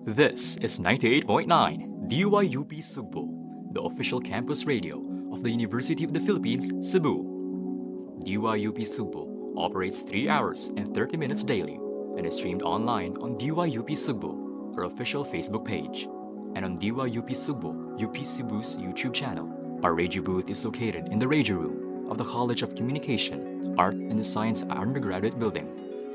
This is 98.9 DYUP Sugbo, the official campus radio of the University of the Philippines, Cebu. DYUP Sugbo operates 3 hours and 30 minutes daily and is streamed online on DYUP Sugbo, our official Facebook page, and on DYUP Sugbo, UP Cebu's YouTube channel. Our radio booth is located in the radio room of the College of Communication, Art and Science undergraduate building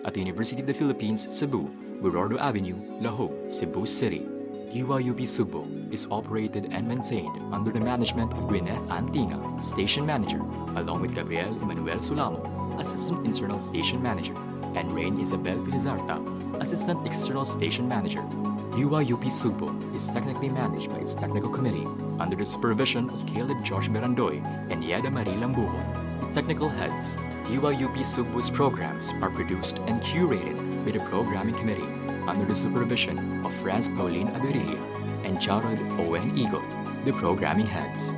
at the University of the Philippines, Cebu, Burordo Avenue, Lahog, Cebu City. DYUP Sugbo is operated and maintained under the management of Gwyneth Antinga, Station Manager, along with Gabriel Emmanuel Sulamo, Assistant Internal Station Manager, and Rain Isabel Filizarta, Assistant External Station Manager. DYUP Sugbo is technically managed by its technical committee under the supervision of Caleb Josh Berandoy and Yeda Marie Lambujon. The technical heads, DYUP Sugbo's programs are produced and curated by the programming committee under the supervision of Franz Pauline Aberilla and Jarod Owen Eagle, the programming heads.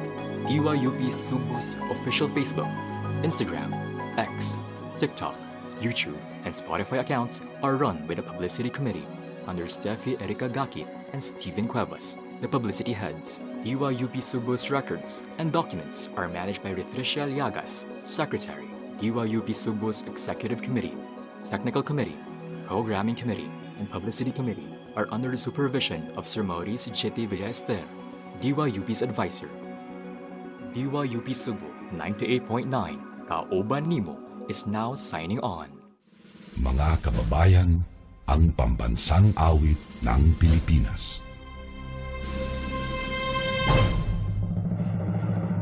DYUP Sugbo's official Facebook, Instagram, X, TikTok, YouTube, and Spotify accounts are run by the publicity committee under Steffi Erika Gakit and Steven Cuevas, the publicity heads. DYUP Sugbo's records and documents are managed by Ritricia Llagas, Secretary. DYUP Sugbo's Executive Committee, Technical Committee, Programming Committee, and Publicity Committee are under the supervision of Sir Maurice Chete Villaester, DYUP's advisor. DYUP Sugbo 98.9, Kaoban Nimo, is now signing on. Mga kababayan, ang pambansang awit ng Pilipinas.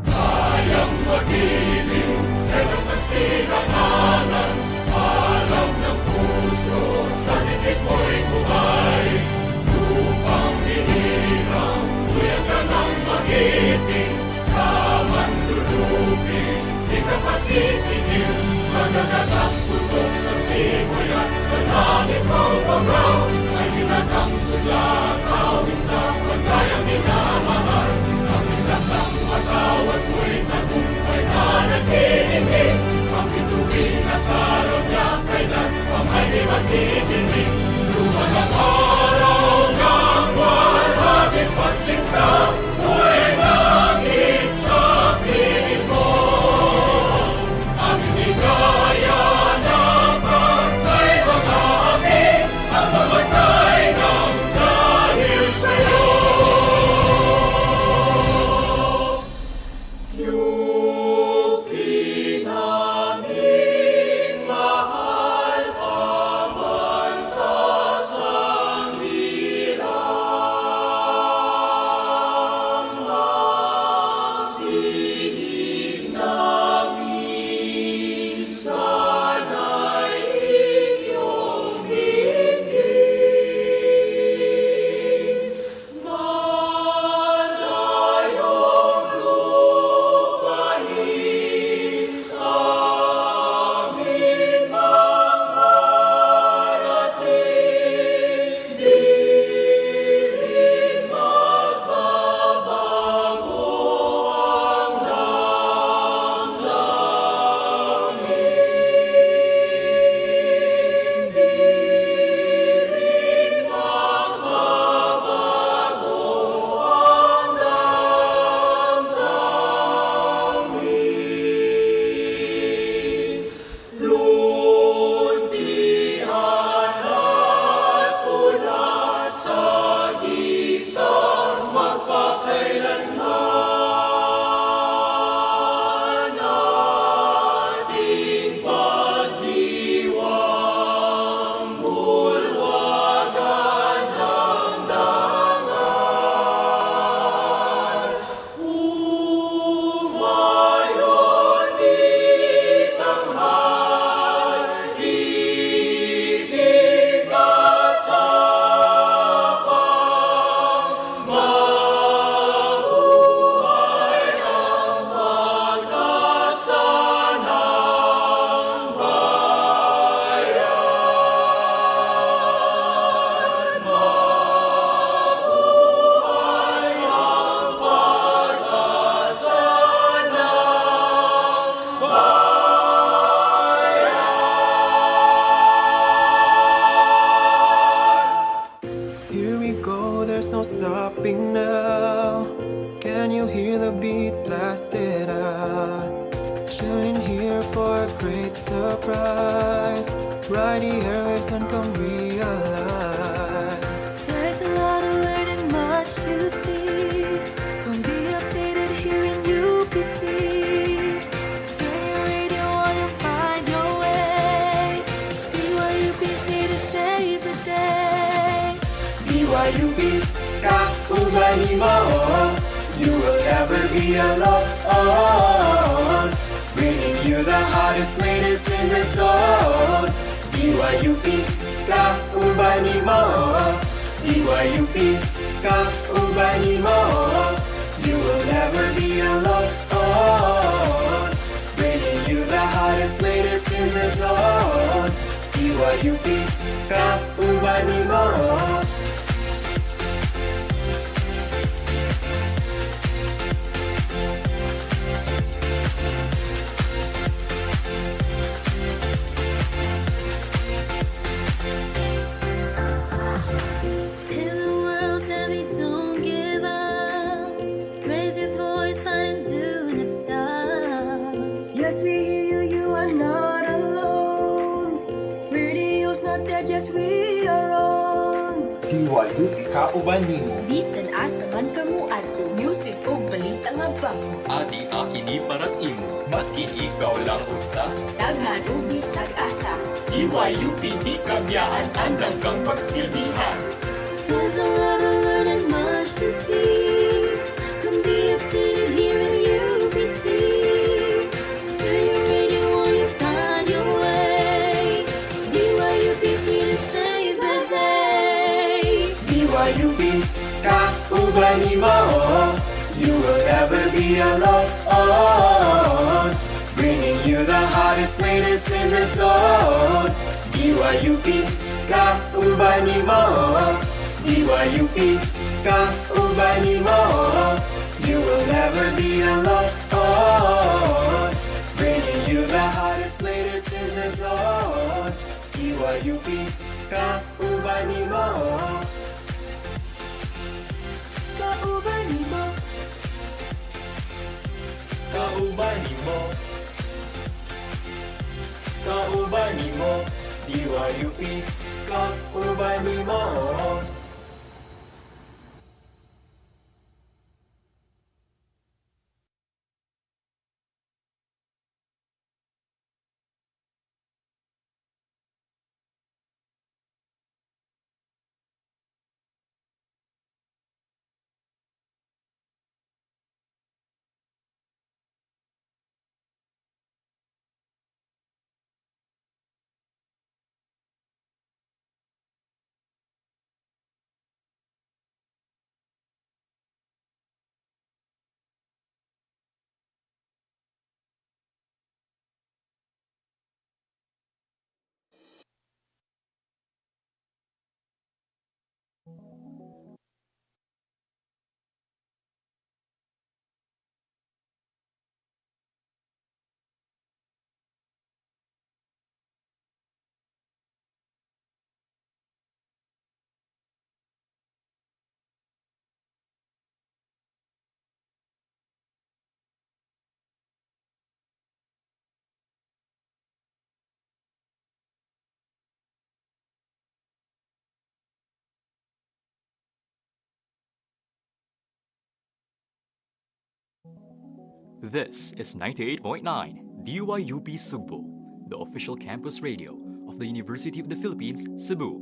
Kayang magiliw, telas ng sinangalan, alam ng puso, sa dikit mo'y buhay. Lupang hinirang, kuya ka ng magiting, sa manlulupin, di ka pasisigil, sa nagatang tutok sa simoy at sa langit mong bagaw, ay hinatang tula, kawin sa pagkayang minamahal, ang isang ng matawad mo'y tagumpay na naghihingi, ang ito beat blasted out. Tune here for a great surprise. Ride the airwaves and come realize. There's a lot to learn and much to see. Come be updated here in UPC. Turn your radio on and find your way. DYUPC to save the day. DYUP, kauban mo. You will never be alone. Bringing you the hottest, latest in the zone. DYUP, kauban mo. DYUP, kauban mo. You will never be alone. Bringing you the hottest, latest in the zone. DYUP, kauban mo. Hear the world tell me don't give up. Raise your voice, find and do not stop. Yes, we hear you, you are not alone. Radio's not dead, yes, we are on. DYUP, kauban mo. Bisan asa man kamo adto, music o balita nga ba? Adi akini paras imo, maskin ikaw lang usa. Daghan o bisag asa. DYUP di kabyaan, andam kang pagsilbihan. There's a lot to learn and much to see. Come be updated here in UPC. Turn your radio on and find your way. DYUPC to save the day. DYUP, kauban mo. You will never be alone. Bringing you the hottest, latest in the zone. DYUP, kauban mo. DYUP, kauban mo. You will never be alone. Bringing you the hottest, latest in the zone. DYUP, kauban mo. Kauban mo. Kauban mo. Kauban mo. DYUP, kauban mo. This is 98.9 DYUP Sugbo, the official campus radio of the University of the Philippines, Cebu.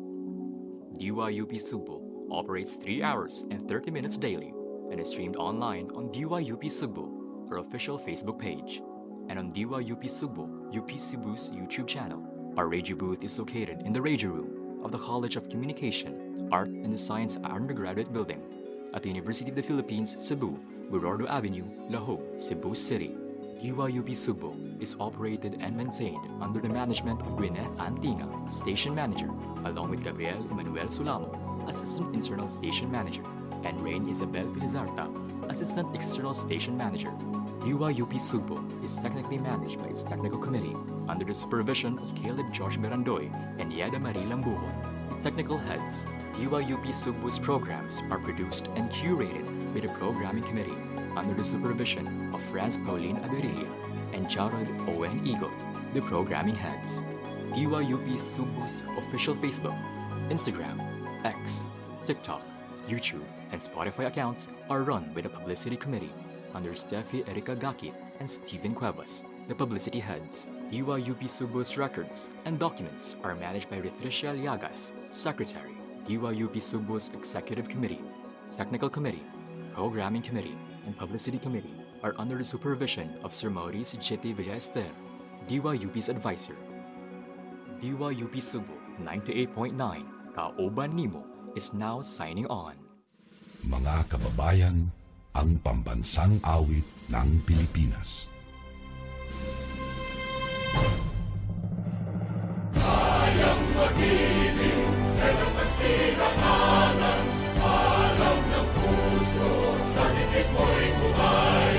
DYUP Sugbo operates 3 hours and 30 minutes daily and is streamed online on DYUP Sugbo, our official Facebook page, and on DYUP Sugbo, UP Cebu's YouTube channel. Our radio booth is located in the radio room of the College of Communication, Art and Science undergraduate building at the University of the Philippines, Cebu, Burordo Avenue, Lahog, Cebu City. DYUP Sugbo is operated and maintained under the management of Gwyneth Antinga, Station Manager, along with Gabriel Emmanuel Sulamo, Assistant Internal Station Manager, and Rain Isabel Filizarta, Assistant External Station Manager. DYUP Sugbo is technically managed by its technical committee under the supervision of Caleb Josh Berandoy and Yeda Marie Lambujon, the technical heads. DYUP Sugbo's programs are produced and curated by the programming committee. under the supervision of Franz Pauline Aberilla and Jarod Owen Eagle, the programming heads. DYUP Sugbo's official Facebook, Instagram, X, TikTok, YouTube, and Spotify accounts are run by the Publicity Committee under Steffi Erika Gakit and Steven Cuevas, the publicity heads. DYUP Sugbo's records and documents are managed by Ritricia Llagas, Secretary. DYUP Sugbo's Executive Committee, Technical Committee, Programming Committee, and Publicity Committee are under the supervision of Sir Maurice Chete Villaester, DYUP's advisor. DYUP Sugbo 98.9, Kaoban Nimo, is now signing on. Mga kababayan, ang pambansang awit ng Pilipinas. Kayang mag-ibig, dalas ng silanganan, alam ng puso, sa titik mo'y buhay.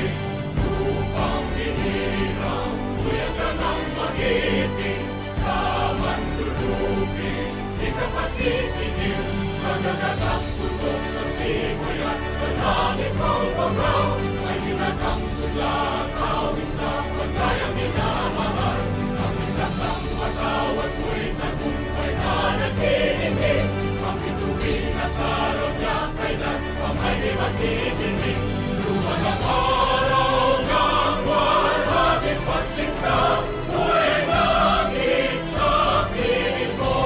Lupang hinirang, tuyag ka ng magiting, sa manlulupi, di ka pasisigil, sa nagatang tutok sa simoy at sa langit mong bangaw, ay hinatang tula, kawin sa pagkayang minamahal. Ang isang ng matawad mo'y tagumpay na nag-iimig, ang bituin at araw niya kailan pa may di magtitingin. Luman ang araw ng walhaging pagsinta, mo'y langit sa piling mo.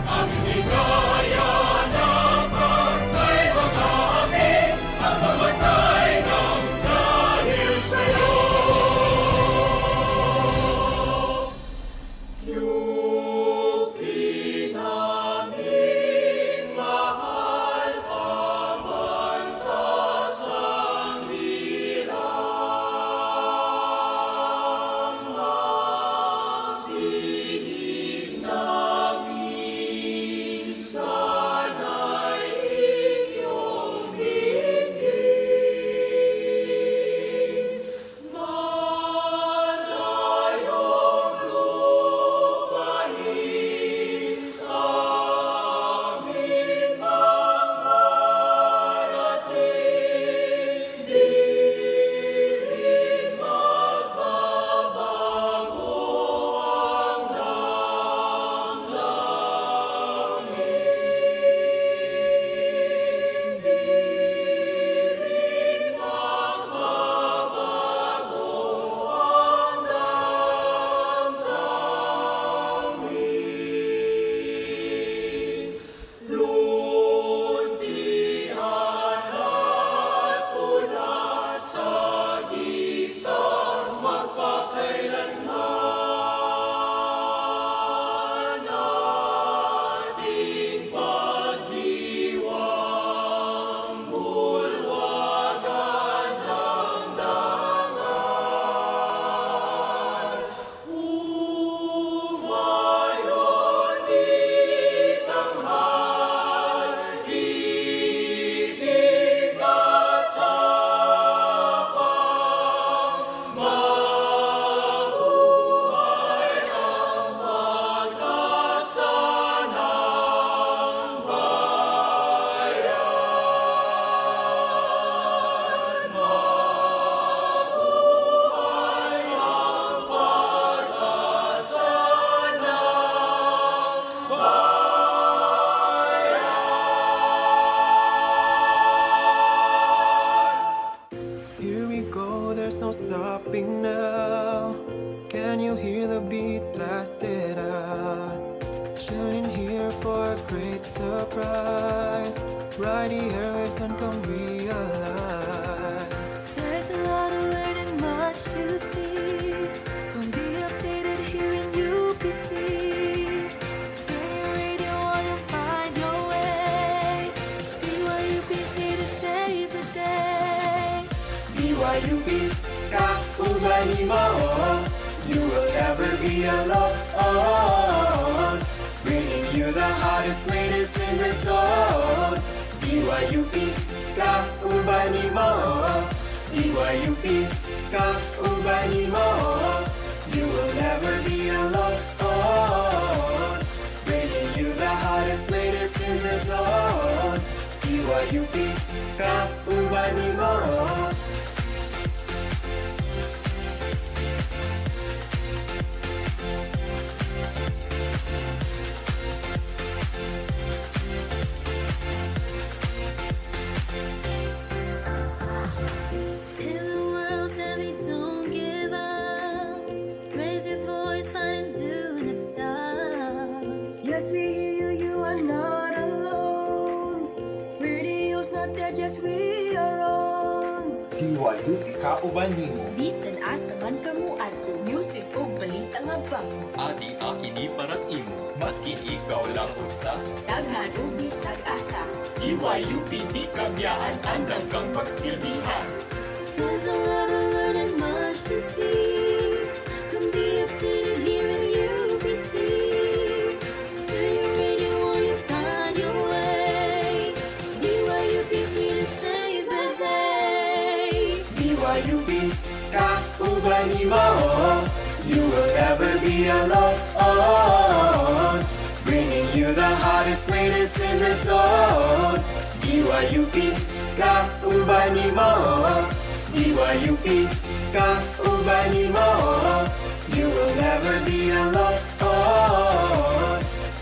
Ang inigaya na pagkay mga amin, ang mamatay ng dahil sa'yo. Yupi naming mahal, pamantas ang hirang, magdinig namin sana'y inyong hingin. Malayong lupain, amin mang marating, di rin magbabago ang damdamin. Di rin magbabago ang damdamin. Luntian at pula sa gisang magpakailanman, ating pagdiwang bulwagan ng dangan. Umayon itanghal, ibig at tapang, mabuhay ang pag-asa ng bayan. Mabuhay ang pag-asa ng bayan. Here we go, there's no stopping now. Can you hear the beat blasted out? Tune in here for a great surprise. Ride the airwaves and come realize. There's a lot to learn and much to see. Come be updated here in UPC. Turn your radio on and find your way. DYUPC to save the day. DYUP, Kaubani mo. You will never be alone. Bringing you the hottest, latest in the zone. DYUP, Kaubani mo. DYUP, Kaubani mo. You will never be alone. Bringing you the hottest, latest in the zone. DYUP, Kaubani mo. DYUP kauban nimo. Bisan asa man kamo adto, music o balita nga bago. Adi akini paras imo, maskin ikaw lang usa. Daghan o bisag asa. DYUP di kabyaan, andam kang pagsilbihan. There's a lot to learn and much to see. Come be updated here in UPC. Turn your radio on, you find your way. DYUP's here to save the day. DYUP kauban nimo. You will never be alone. Bringing you the hottest, latest in the zone. DYUP kauban nimo. DYUP kauban nimo. You will never be alone.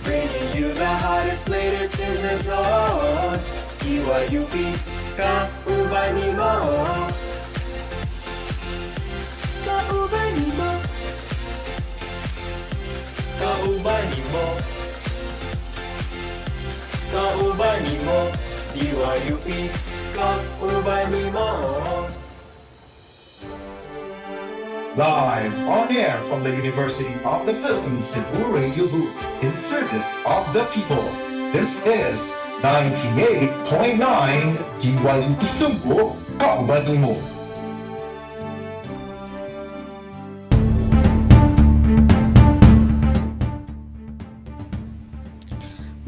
Bringing you the hottest, latest in the zone. DYUP kauban nimo. Kauban nimo. Kauban nimo. Kauban nimo. DYUP kauban nimo. Live on air from the University of the Philippines Cebu Radio Booth in service of the people. This is 98.9 DYUP Sugbo, kauban nimo.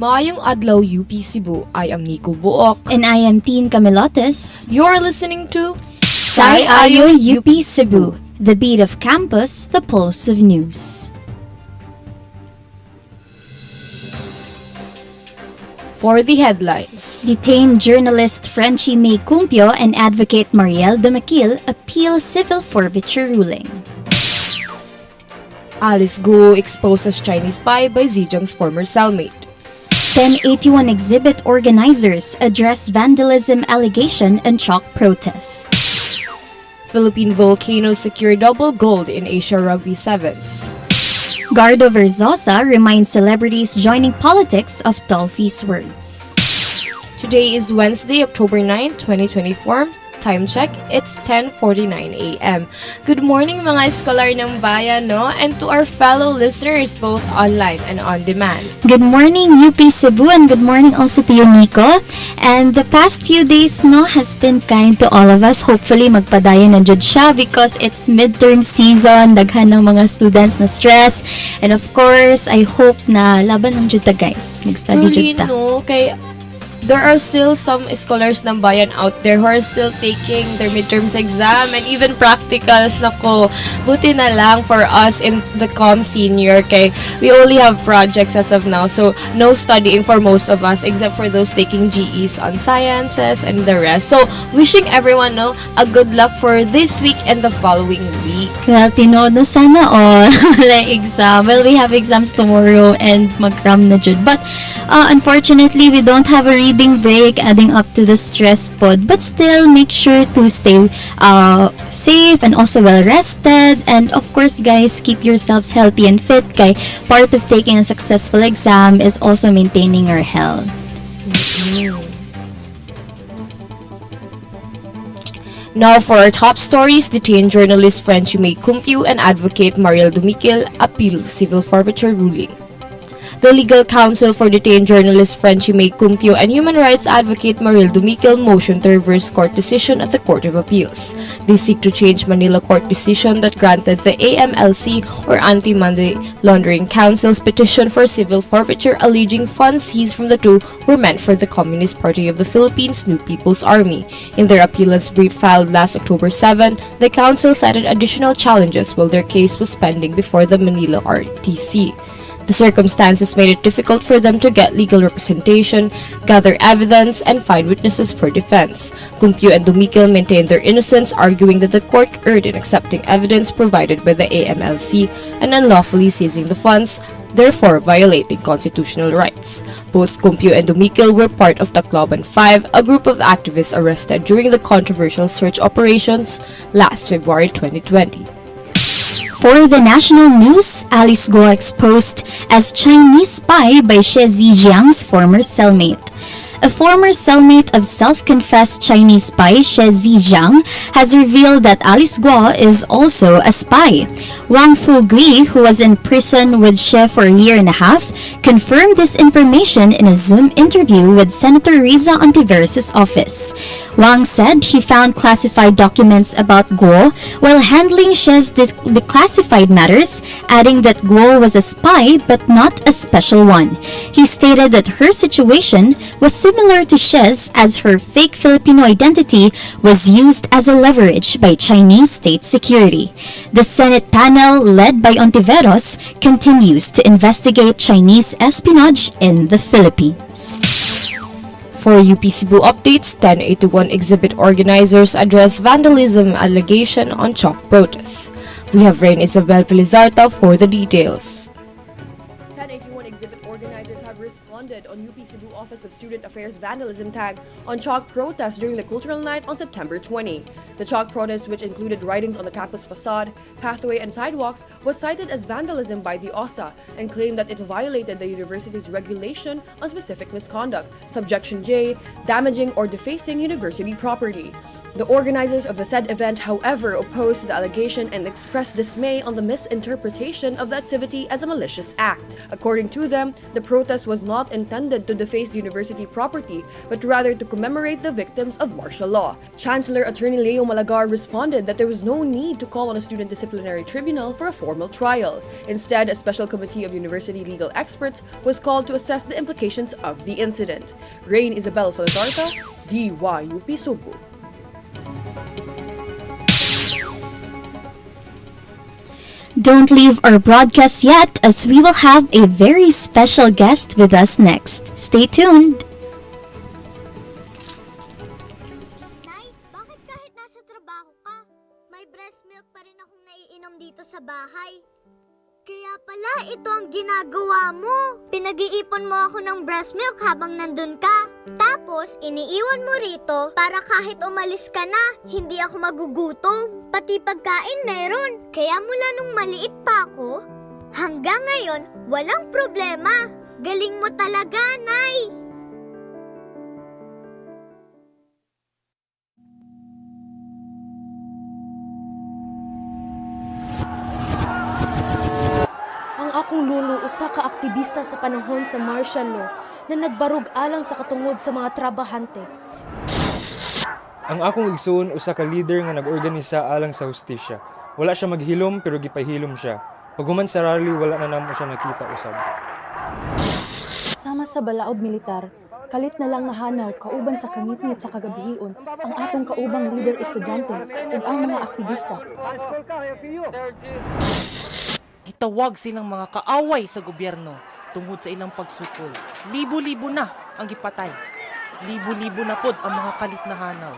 Maayong adlaw UP Cebu. I am Nico Buok. And I am Teen Camilotes. You're listening to Ayo UP Cebu, the beat of campus, the pulse of news. For the headlines. Detained journalist Frenchie May Cumpio and advocate Mariel Dumaquil appeal civil forfeiture ruling. Alice Guo exposes Chinese spy by Zhejiang's former cellmate. 1081 exhibit organizers address vandalism allegation and chalk protest. Philippine volcanoes secure double gold in Asia Rugby Sevens. Gardo Verzosa reminds celebrities joining politics of Dolphy's words. Today is Wednesday, October 9, 2024. Time check, it's 10:49 a.m. Good morning mga scholar ng bayan, no? And to our fellow listeners both online and on demand. Good morning UP Cebu and good morning also to you Nico. And the past few days no has been kind to all of us. Hopefully magpadayon na jud siya because it's midterm season, daghan ng mga students na stress. And of course, I hope na laban ng jud ta guys. Mag-study jud ta. No, kay there are still some scholars ng bayan out there who are still taking their midterms exam and even practicals. Nako, buti na lang for us in the Com Senior, kay we only have projects as of now, so no studying for most of us except for those taking GEs on sciences and the rest. So wishing everyone no a good luck for this week and the following week. Well, tinood na sana all wala exam. Well, we have exams tomorrow and mag-cram na jud. But unfortunately, we don't have a reading break adding up to the stress pod. But still, make sure to stay safe and also well rested. And of course, guys, keep yourselves healthy and fit. Kay part of taking a successful exam is also maintaining our health. Now for our top stories, detained journalist Frenchie May Cumpio and advocate Mariel Dumaquil appeal civil forfeiture ruling. The legal counsel for detained journalist Frenchie May Cumpio and human rights advocate Mariel Dumaquil motioned to reverse court decision at the Court of Appeals. They seek to change Manila court decision that granted the AMLC or Anti-Money Laundering Council's petition for civil forfeiture alleging funds seized from the two were meant for the Communist Party of the Philippines New People's Army. In their appealants brief filed last October 7, the council cited additional challenges while their case was pending before the Manila RTC. The circumstances made it difficult for them to get legal representation, gather evidence, and find witnesses for defense. Cumpio and Dumaquil maintained their innocence, arguing that the court erred in accepting evidence provided by the AMLC and unlawfully seizing the funds, therefore violating constitutional rights. Both Cumpio and Dumaquil were part of Tacloban 5, a group of activists arrested during the controversial search operations last February 2020. For the national news, Alice Guo exposed as Chinese spy by Zhejiang's former cellmate. A former cellmate of self-confessed Chinese spy She Zhejiang has revealed that Alice Guo is also a spy. Wang Fugui, who was in prison with She for a year and a half, confirmed this information in a Zoom interview with Senator Riza Ontiveros' office. Wang said he found classified documents about Guo while handling She's declassified matters, adding that Guo was a spy but not a special one. He stated that her situation was similar to She's, as her fake Filipino identity was used as a leverage by Chinese state security. The Senate panel, led by Ontiveros, continues to investigate Chinese espionage in the Philippines. For UP Cebu updates, 1081 exhibit organizers address vandalism allegation on chalk protests. We have Rain Isabel Pelizarta for the details. 1081 exhibit organizers have responded on UP Cebu Office of Student Affairs vandalism tag on chalk protests during the cultural night on September 20. The chalk protest, which included writings on the campus facade, pathway, and sidewalks, was cited as vandalism by the OSA and claimed that it violated the university's regulation on specific misconduct, subjection J, damaging or defacing university property. The organizers of the said event, however, opposed the allegation and expressed dismay on the misinterpretation of the activity as a malicious act. According to them, the protest was not intended to deface university property, but rather to commemorate the victims of martial law. Chancellor Attorney Leo Malagar responded that there was no need to call on a student disciplinary tribunal for a formal trial. Instead, a special committee of university legal experts was called to assess the implications of the incident. Rain Isabel Felizarta, DYUP Sugbo. Don't leave our broadcast yet, as we will have a very special guest with us next. Stay tuned! Nay, bakit kahit nasa trabaho ka, may breast milk pa rin akong naiinom dito sa bahay? Kaya pala ito ang ginagawa mo. Pinag-iipon mo ako ng breast milk habang nandun ka. Tapos, iniiwan mo rito para kahit umalis ka na, hindi ako magugutom. Pati pagkain meron. Kaya mula nung maliit pa ako, hanggang ngayon, walang problema. Galing mo talaga, Nay. Akong lulo usa ka aktivista sa panahon sa martial law na nagbarug alang sa katungod sa mga trabahante. Ang akong igsoon usa ka leader nga nag-organisa alang sa hustisya. Wala siya maghilom pero gipahilom siya. Pag human sa rally, wala na namo siya nakita usab. Sama sa balaod militar, kalit na lang nahanaw kauban sa kangitngit sa kagabihion ang atong kaubang leader estudyante ug ang mga aktivista. Gitawag silang mga kaaway sa gobyerno tungod sa ilang pagsukol. Libo-libo na ang gipatay. Libo-libo na pod ang mga kalit na hanaw.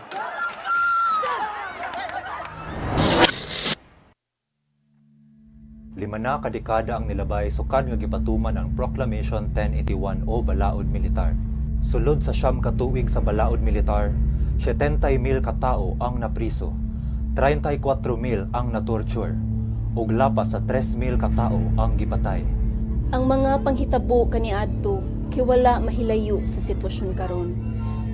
Lima na kadekada ang nilabay sukad nga gipatuman ang Proclamation 1081 o Balaod Militar. Sulod sa siyam ka tuig sa Balaod Militar, 70,000 katao ang napriso, 34,000 ang natorture, ug lapas sa 3,000 katao ang gipatay. Ang mga panghitabo kaniadto kay wala mahilayo sa sitwasyon karon.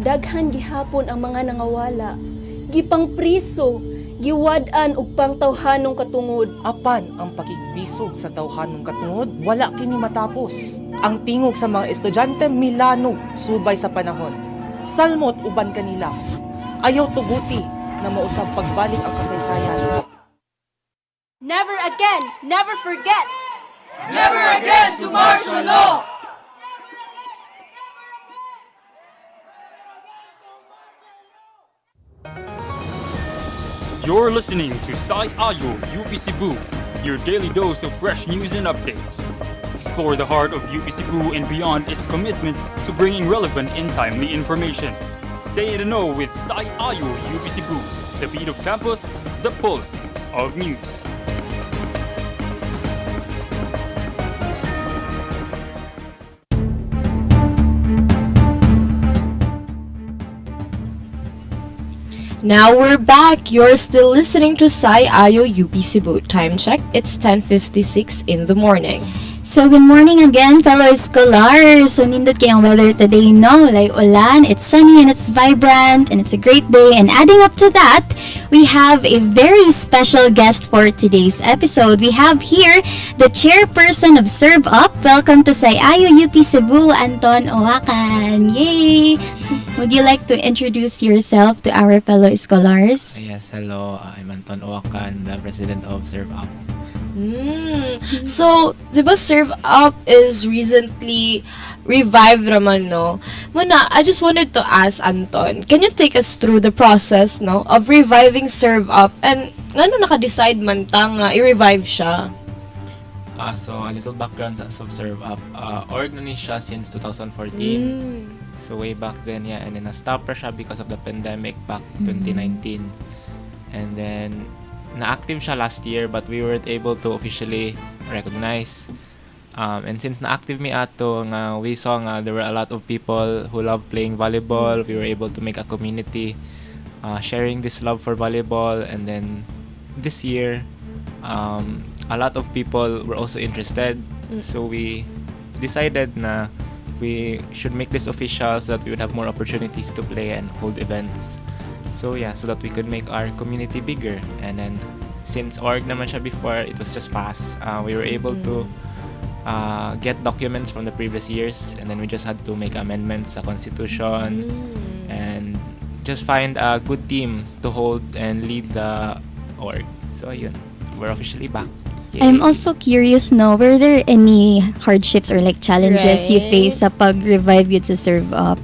Daghan gihapon ang mga nangawala, gipang priso, giwad-an og pangtawhanong katungod. Apan ang pakigbisog sa tawhanong katungod wala kini matapos. Ang tingog sa mga estudyante milano subay sa panahon. Salmot uban kanila. Ayaw tuguti na mausab pagbalik ang kasaysayan. Never again, never forget. Never again to martial law. You're listening to Ayo UP Cebu, your daily dose of fresh news and updates. Explore the heart of UP Cebu and beyond its commitment to bringing relevant and timely information. Stay in the know with Ayo UP Cebu, the beat of campus, the pulse of news. Now we're back. You're still listening to Ayo UP Cebu. Time check, it's 10:56 in the morning. So, good morning again, fellow scholars. So, nindot kayong weather today, no? Like ulan, it's sunny and it's vibrant and it's a great day. And adding up to that, we have a very special guest for today's episode. We have here the chairperson of Serve Up. Welcome to Sayayo UP Cebu, Anton Oakan. Yay! So, would you like to introduce yourself to our fellow scholars? Yes, hello. I'm Anton Oakan, the president of Serve Up. So, di ba Serve Up is recently revived naman, no? Muna, I just wanted to ask Anton, can you take us through the process, no, of reviving Serve Up and ano naka-decide man ta nga i-revive siya? So, a little background sa Serve Up. Org na ni siya since 2014. So, way back then, yeah. And then, na-stop pa siya because of the pandemic back 2019. And then, na-active siya last year but we weren't able to officially recognize. And since na-active mi ato, nga we saw nga there were a lot of people who love playing volleyball. We were able to make a community sharing this love for volleyball. And then this year, a lot of people were also interested. So we decided na we should make this official so that we would have more opportunities to play and hold events. So yeah, so that we could make our community bigger. And then since org naman siya before, it was just fast. We were able to get documents from the previous years, and then we just had to make amendments sa constitution and just find a good team to hold and lead the org. So yun, we're officially back. Yay. I'm also curious, no, were there any hardships or like challenges you face sa pag-revive yun sa Serve Up?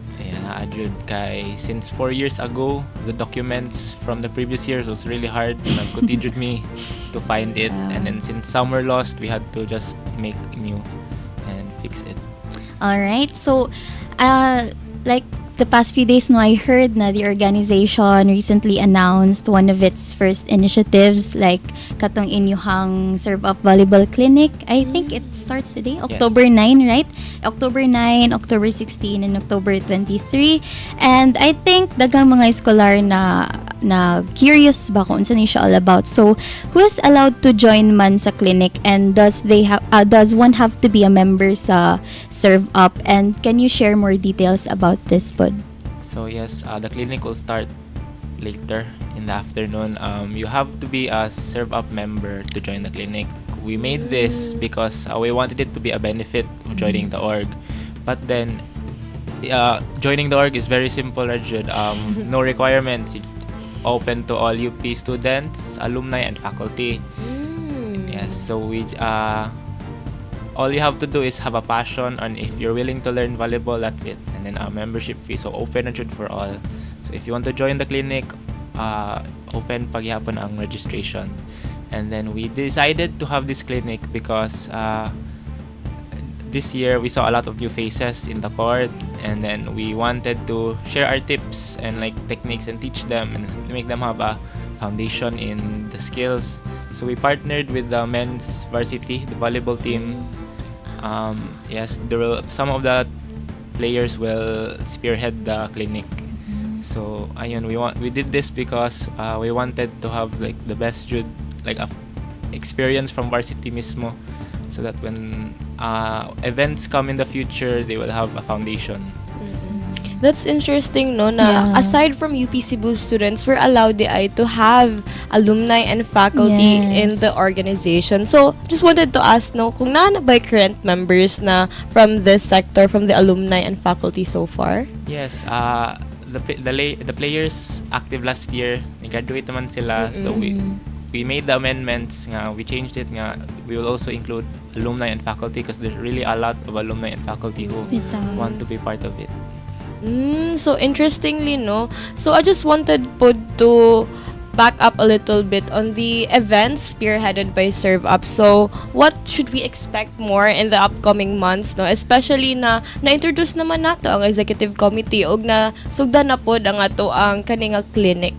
Jud kay since 4 years ago, the documents from the previous years was really hard. Nagkutijud me to find it, and then since some were lost, we had to just make new and fix it. All right. So, like the past few days, no, I heard na the organization recently announced one of its first initiatives, like katong inyuhang Serve Up Volleyball Clinic. I think it starts today, October 9, right? October 9, October 16, and October 23. And I think daghang mga scholar na curious ba kung saan siya all about. So, who is allowed to join man sa clinic, and does one have to be a member sa Serve Up? And can you share more details about this, Pod? So yes, the clinic will start later in the afternoon. You have to be a Serve Up member to join the clinic. We made this because we wanted it to be a benefit of joining the org. But then, joining the org is very simple, Rajud. No requirements. Open to all UP students, alumni, and faculty. Yes, so all you have to do is have a passion, and if you're willing to learn volleyball, that's it. And then a membership fee, so open na jud for all. So if you want to join the clinic, open paghihapon ang registration. And then we decided to have this clinic because this year we saw a lot of new faces in the court, and then we wanted to share our tips and like techniques and teach them and make them have a foundation in the skills. So we partnered with the men's varsity, the volleyball team. Yes, some of the players will spearhead the clinic. So ayun, we did this because we wanted to have like the best like experience from varsity mismo, so that when events come in the future, they will have a foundation. That's interesting, no, na aside from UP Cebu students, we're allowed to have alumni and faculty in the organization. So, just wanted to ask, no, kung na ba current members na from this sector, from the alumni and faculty so far? Yes, the players active last year, graduate naman sila. So we made the amendments nga, we changed it nga, we will also include alumni and faculty because there's really a lot of alumni and faculty who want to be part of it. So interestingly, no, so I just wanted to back up a little bit on the events spearheaded by Serve Up. So what should we expect more in the upcoming months, no, especially na-introduce naman nato ang executive committee og na sugdan na pod ang ato ang kaninga clinic.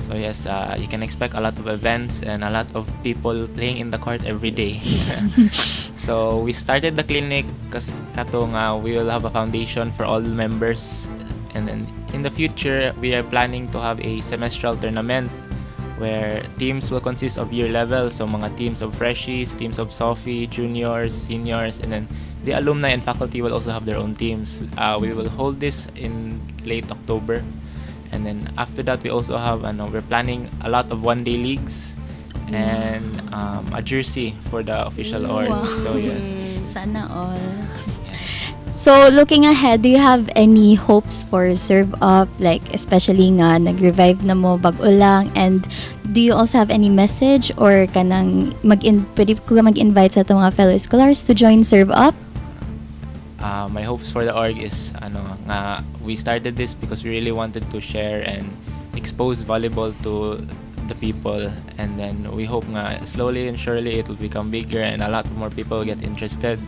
So yes, you can expect a lot of events and a lot of people playing in the court every day. So we started the clinic because we will have a foundation for all members, and then in the future we are planning to have a semestral tournament where teams will consist of year level, so mga teams of freshies, teams of Sophie, juniors, seniors, and then the alumni and faculty will also have their own teams. We will hold this in late October, and then after that we also have we're planning a lot of one-day leagues and a jersey for the official org. Wow. So yes. Sana all. So, looking ahead, do you have any hopes for Serve Up? Like, especially nga, nag-revive na mo, bago lang. And do you also have any message or kanang pwede ko mag-invite sa itong mga fellow scholars to join Serve Up? My hopes for the org is, we started this because we really wanted to share and expose volleyball to the people. And then we hope nga, slowly and surely, it will become bigger and a lot more people get interested.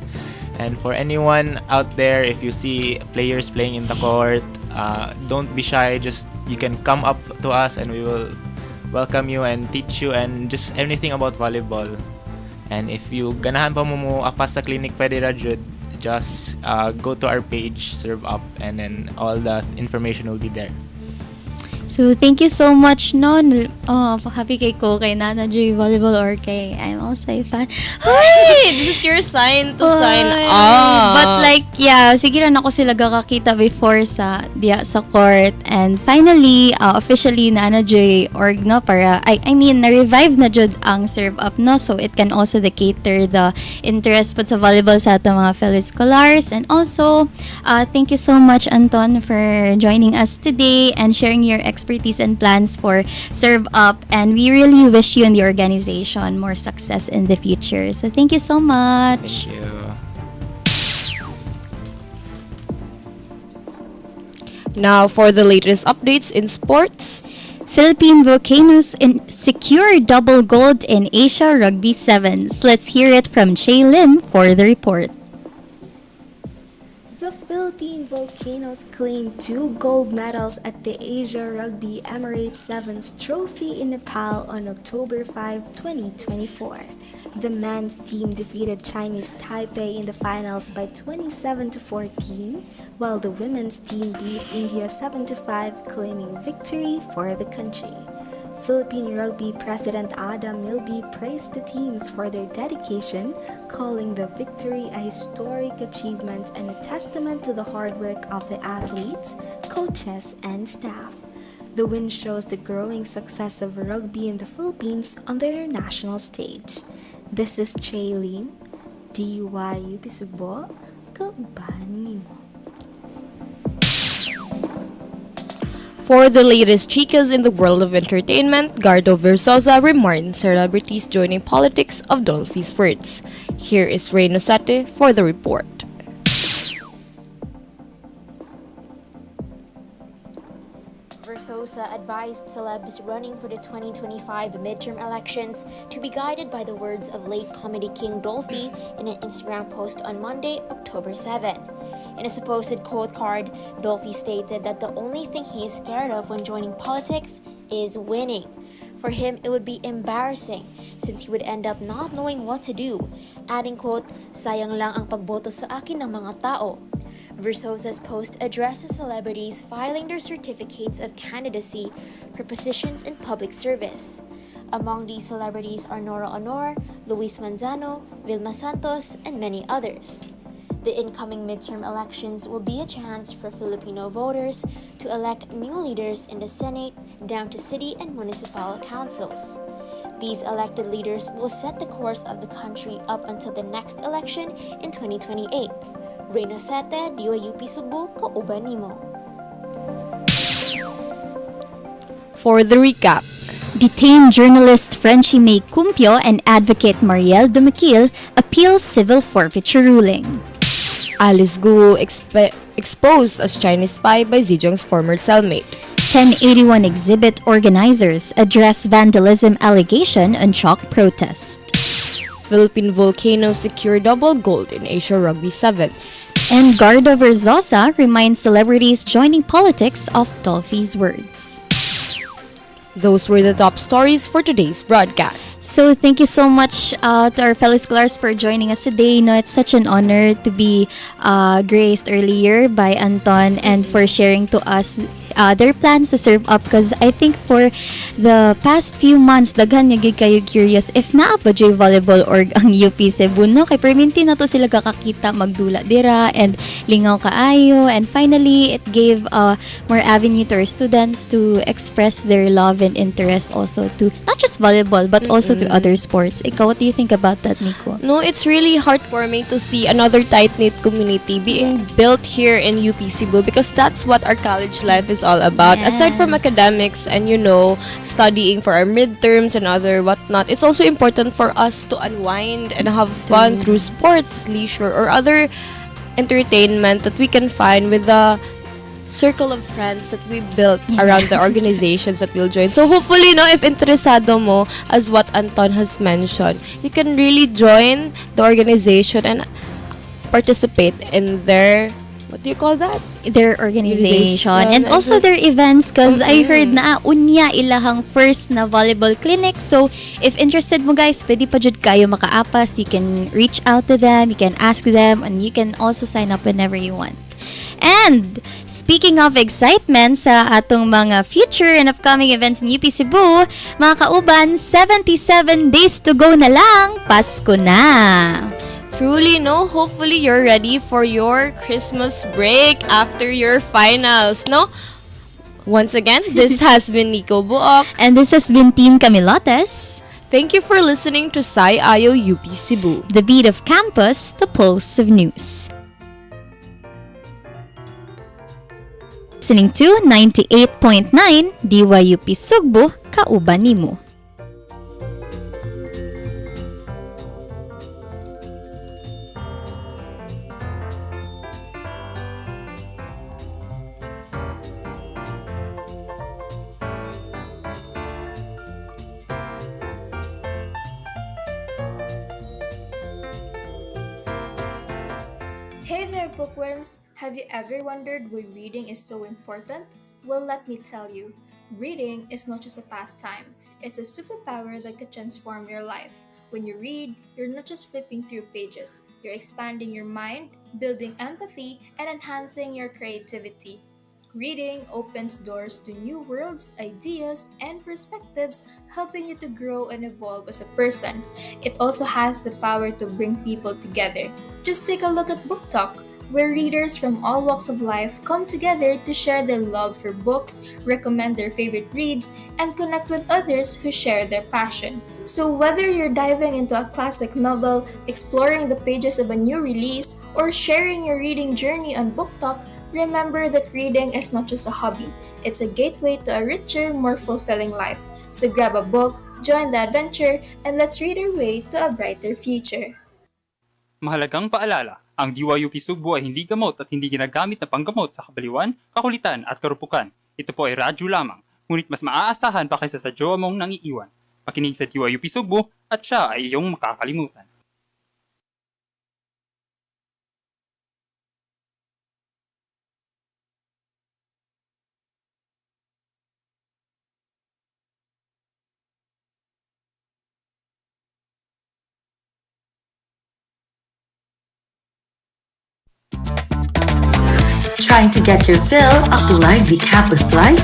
And for anyone out there, if you see players playing in the court, don't be shy. Just you can come up to us and we will welcome you and teach you and just anything about volleyball. And if you ganahan pa mo apas sa clinic pwede ra jud, just go to our page, Serve Up, and then all the information will be there. So, thank you so much, no? Happy kay ko, kay Nana Joy Volleyball or kay I'm also a fan. Hey, this is your sign to sign up. But like, yeah, sige rin ako sila kakakita before sa court. And finally, officially, Nana Joy org, no? Para, I mean, na-revive na jud ang Serve Up, no? So, it can also cater the interest po sa volleyball sa ato mga fellow scholars. And also, thank you so much, Anton, for joining us today and sharing your expertise and plans for Serve Up, and we really wish you and the organization more success in the future. So thank you so much. Thank you. Now for the latest updates in sports. Philippine Volcanoes secure double gold in Asia Rugby Sevens. Let's hear it from Che Lim for the report. The Philippine Volcanoes claimed 2 gold medals at the Asia Rugby Emirates Sevens Trophy in Nepal on October 5, 2024. The men's team defeated Chinese Taipei in the finals by 27-14, while the women's team beat India 7-5, claiming victory for the country. Philippine Rugby President Adam Milby praised the teams for their dedication, calling the victory a historic achievement and a testament to the hard work of the athletes, coaches, and staff. The win shows the growing success of rugby in the Philippines on the international stage. This is Che Lim, DYUP Sugbo, kauban nimo. For the latest chicas in the world of entertainment, Gardo Versosa reminds celebrities joining politics of Dolphy's words. Here is Ray Nosate for the report. Versosa advised celebs running for the 2025 midterm elections to be guided by the words of late comedy king Dolphy in an Instagram post on Monday, October 7. In a supposed quote card, Dolphy stated that the only thing he is scared of when joining politics is winning. For him, it would be embarrassing since he would end up not knowing what to do, adding quote, "Sayang lang ang pagboto sa akin ng mga tao." Versosa's post addresses celebrities filing their certificates of candidacy for positions in public service. Among these celebrities are Nora Honor, Luis Manzano, Vilma Santos, and many others. The incoming midterm elections will be a chance for Filipino voters to elect new leaders in the Senate down to city and municipal councils. These elected leaders will set the course of the country up until the next election in 2028. Reyno Sete, DYUP Sugbo, kauban nimo. For the recap, detained journalist Frenchie May Cumpio and advocate Mariel Dumaquil appeals civil forfeiture ruling. Alice Guo exposed as Chinese spy by Zhejiang's former cellmate. 1081 exhibit organizers address vandalism allegation on chalk protest. Philippine Volcano secure double gold in Asia Rugby Sevens. And Gardo Versosa reminds celebrities joining politics of Dolphy's words. Those were the top stories for today's broadcast. So thank you so much to our fellow scholars for joining us today. No, it's such an honor to be graced earlier by Anton and for sharing to us their plans to serve up, because I think for the past few months daghan nga gid kayo curious if naa ba jay volleyball org ang UP Cebu, no? Kay perminti na to sila kakakita magdula dira and lingaw kaayo, and finally it gave more avenue to our students to express their love and interest also to not just volleyball but also to other sports. Ikaw, what do you think about that, Nico? No, it's really heartwarming to see another tight-knit community being built here in UP Cebu, because that's what our college life is all about. Aside from academics and, studying for our midterms and other whatnot, it's also important for us to unwind and have fun through sports, leisure, or other entertainment that we can find with the circle of friends that we built around the organizations that we'll join. So hopefully, if interesado mo, as what Anton has mentioned, you can really join the organization and participate in their, what do you call that? Their organization and also their events, because I heard na unya ilahang first na volleyball clinic. So if interested mo guys, pwede pa jud kayo makaapas. You can reach out to them, you can ask them, and you can also sign up whenever you want. And speaking of excitement sa atong mga future and upcoming events in UP Cebu, mga kauban, 77 days to go na lang, Pasko na! Truly, hopefully you're ready for your Christmas break after your finals, no? Once again, this has been Nico Buok. And this has been Team Camilotes. Thank you for listening to Sai Ayo UP Cebu. The beat of campus, the pulse of news. Listening to 98.9 DYUP Sugbo, kauban nimo. Hey there, bookworms! Have you ever wondered why reading is so important? Well, let me tell you. Reading is not just a pastime. It's a superpower that can transform your life. When you read, you're not just flipping through pages. You're expanding your mind, building empathy, and enhancing your creativity. Reading opens doors to new worlds, ideas, and perspectives, helping you to grow and evolve as a person. It also has the power to bring people together. Just take a look at Book Talk, where readers from all walks of life come together to share their love for books, recommend their favorite reads, and connect with others who share their passion. So whether you're diving into a classic novel, exploring the pages of a new release, or sharing your reading journey on Book Talk, remember that reading is not just a hobby. It's a gateway to a richer, more fulfilling life. So grab a book, join the adventure, and let's read our way to a brighter future. Mahalagang paalala, ang DYUP Sugbo ay hindi gamot at hindi ginagamit na panggamot sa kabaliwan, kakulitan at karupukan. Ito po ay radyo lamang, ngunit mas maaasahan pa kaysa sa jowa mong nangiiwan. Makinig sa DYUP Sugbo at siya ay iyong makakalimutan. Trying to get your fill of the lively campus life?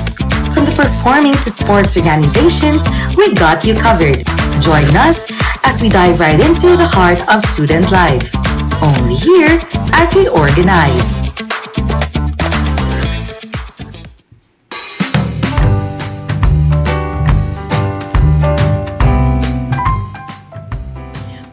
From the performing to sports organizations, we got you covered. Join us as we dive right into the heart of student life. Only here at ReOrganize.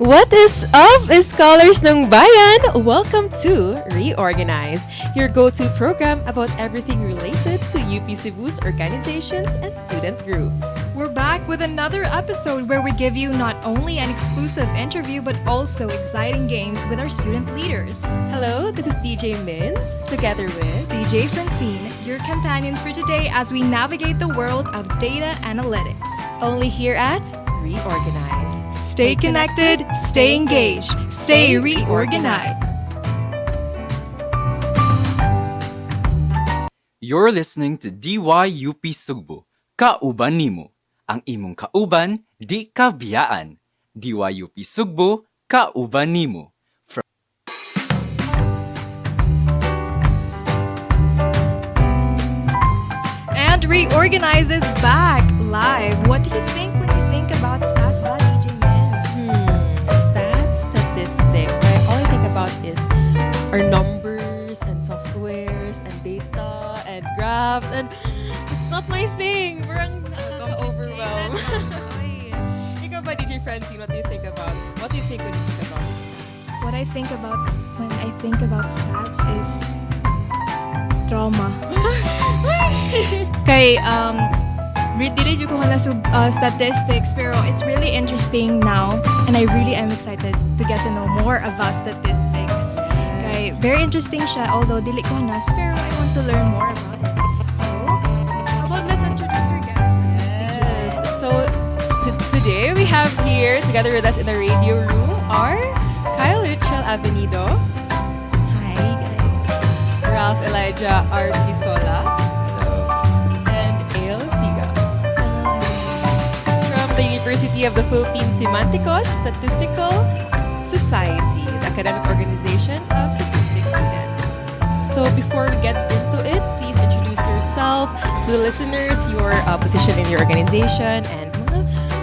What is up, scholars ng bayan? Welcome to ReOrganize, your go-to program about everything related to UP Cebu's organizations and student groups. We're back with another episode where we give you not only an exclusive interview but also exciting games with our student leaders. Hello, this is DJ Mins, together with DJ Francine, your companions for today as we navigate the world of data analytics. Only here at ReOrganize. Stay connected, stay engaged, stay reorganized. You're listening to DYUP Sugbo, kauban nimo. Ang imong kauban, di kabiyaan. DYUP Sugbo, kauban nimo. ReOrganize is back live. What do you think when you think about stats by DJ Mens? Stats, statistics. All I think about is our numbers and softwares and data and graphs, and it's not my thing. Parang nakaka-overwhelm. Ikaw ba, DJ Francine, what do you think about? What do you think when you think about stats? What I think about when I think about stats is trauma. Kay dili jud ko halasog statistics, pero it's really interesting now and I really am excited to get to know more about statistics. Kay very interesting siya, although dili ko hanas, pero I want to learn more about it. So, how about let's introduce our guest. Yes. So today we have here together with us in the radio room are Kyle Richel Avenido. Hi, guys. Ralph Elijah Arquisola. Hello. And Ale Siga. From the University of the Philippines Semanticos Statistical Society, the academic organization of statistics students. So before we get into it, please introduce yourself to the listeners, your position in your organization, and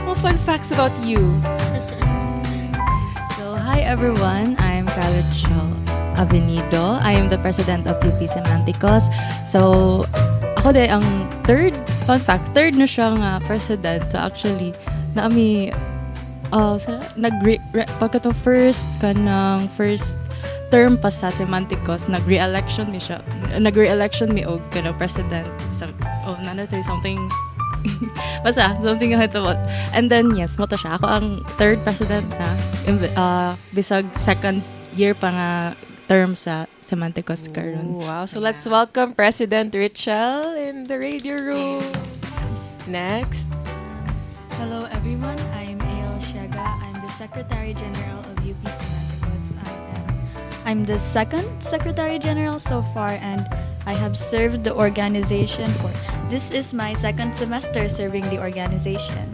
mga fun facts about you. So, hi everyone. I'm Kyle Avenido. I am the president of UP Semanticos. So, ako din ang third na siyang president. So, actually, naami pagka first term pa sa Semanticos, nag-re-election mi siya. Nag-re-election mi og kanang president. So, something basta, something like that. And then, yes, mo to siya. Ako ang third president na bisag second year pa nga term sa Semanticos karon. Wow. So let's welcome President Richel in the radio room. Next. Hello everyone, I'm Ale Siaga. I'm the Secretary General of UP Semanticos. I'm the second Secretary General so far, and I have served the organization for... This is my second semester serving the organization.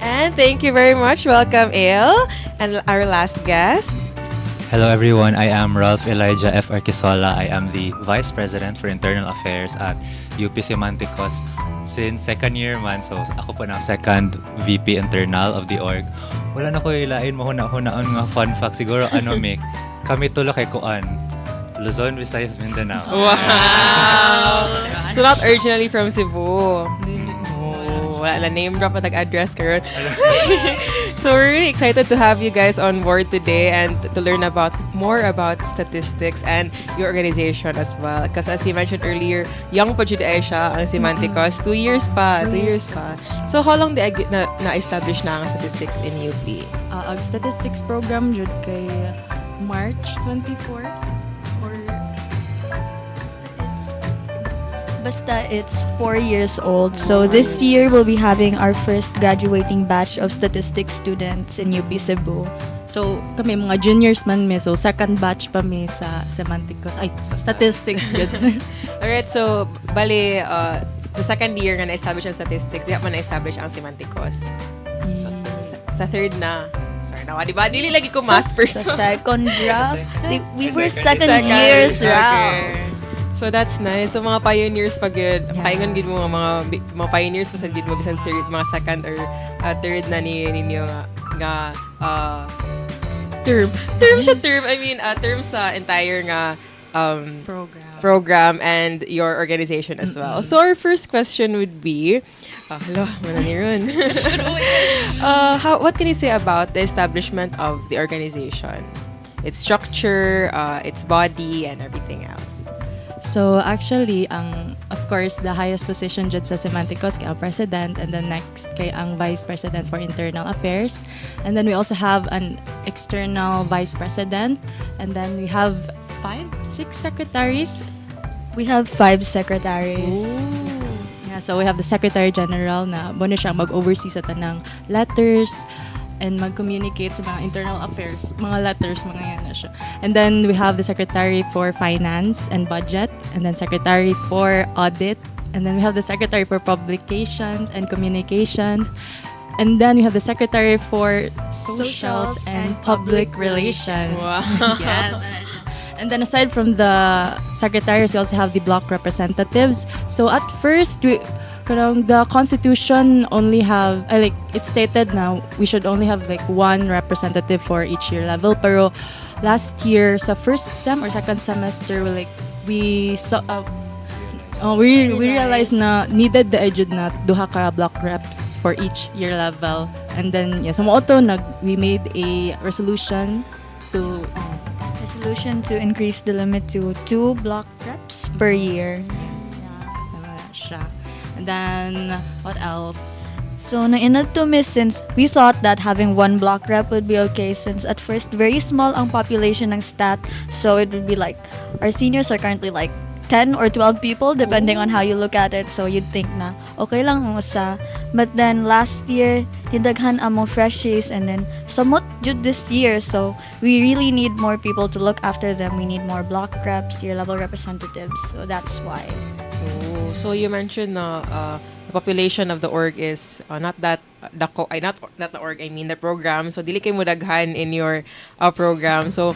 And thank you very much. Welcome, Ale. And our last guest. Hello everyone, I am Ralph Elijah F. Arquisola. I am the Vice President for Internal Affairs at UP Semanticos. Since second year man, so ako po ng second VP Internal of the org. Wala na ko ilain mahuna-hunaan nga fun fact. Siguro Mick, kami tulo kay Kuan, Luzon, Visayas, Mindanao. Wow! So not originally from Cebu. Wala name drop at address karon. So we're really excited to have you guys on board today and to learn more about statistics and your organization as well. Because as you mentioned earlier, young pa jud ay siya ang Semanticos. 2 years pa. So how long na-establish na ang statistics in UP? Ang statistics program jud kay March 24. Basta it's 4 years old. So this year we'll be having our first graduating batch of statistics students in UP Cebu. So kami mga juniors man so second batch pa sa Semanticos. Ay, statistics. Alright, so bali the second year nga na-establish ang statistics, di man na-establish ang Semanticos. Sa third na. Sorry, nawa, diba? Dili lagi ko math person. Sa second graph. We were second years, okay. So that's nice. So mga pioneers pag yun, paingon gid mo mga pioneers pa sa gid mo bisan third, mga second or third na ninyo nga term. I mean, term sa entire nga program and your organization as well. So our first question would be, what can you say about the establishment of the organization? Its structure, its body, and everything else. So actually, of course, the highest position dyan sa Semanticos kay ang President, and then next kay ang Vice President for Internal Affairs. And then we also have an external Vice President, and then we have 6 secretaries. We have 5 secretaries. Ooh. Yeah, so we have the Secretary General na muna siyang mag-oversee sa tanang letters and mag-communicate sa mga internal affairs, mga letters, mga yan na siya. And then we have the Secretary for Finance and Budget, and then Secretary for Audit, and then we have the Secretary for Publications and Communications, and then we have the Secretary for Socials and Public Relations. Wow. Yes. And then aside from the secretaries, we also have the block representatives. So at first, the constitution only have, it stated now we should only have like one representative for each year level. Pero last year, sa first sem or second semester, we realized na needed the ejud na duha ka block reps for each year level. And then, sa Mooto, we made a resolution to increase the limit to 2 block reps per year. And then, what else? So, nainad to miss since we thought that having 1 block rep would be okay since at first very small ang population ng stat. So, it would be like, our seniors are currently like 10 or 12 people depending on how you look at it. So, you'd think na okay lang ang usa. But then, last year, hindaghan among freshies and then samot jud this year. So, we really need more people to look after them. We need more block reps, year level representatives. So, that's why. So you mentioned the population of the org is not the org, I mean the program. So dili kay mo daghan in your program. So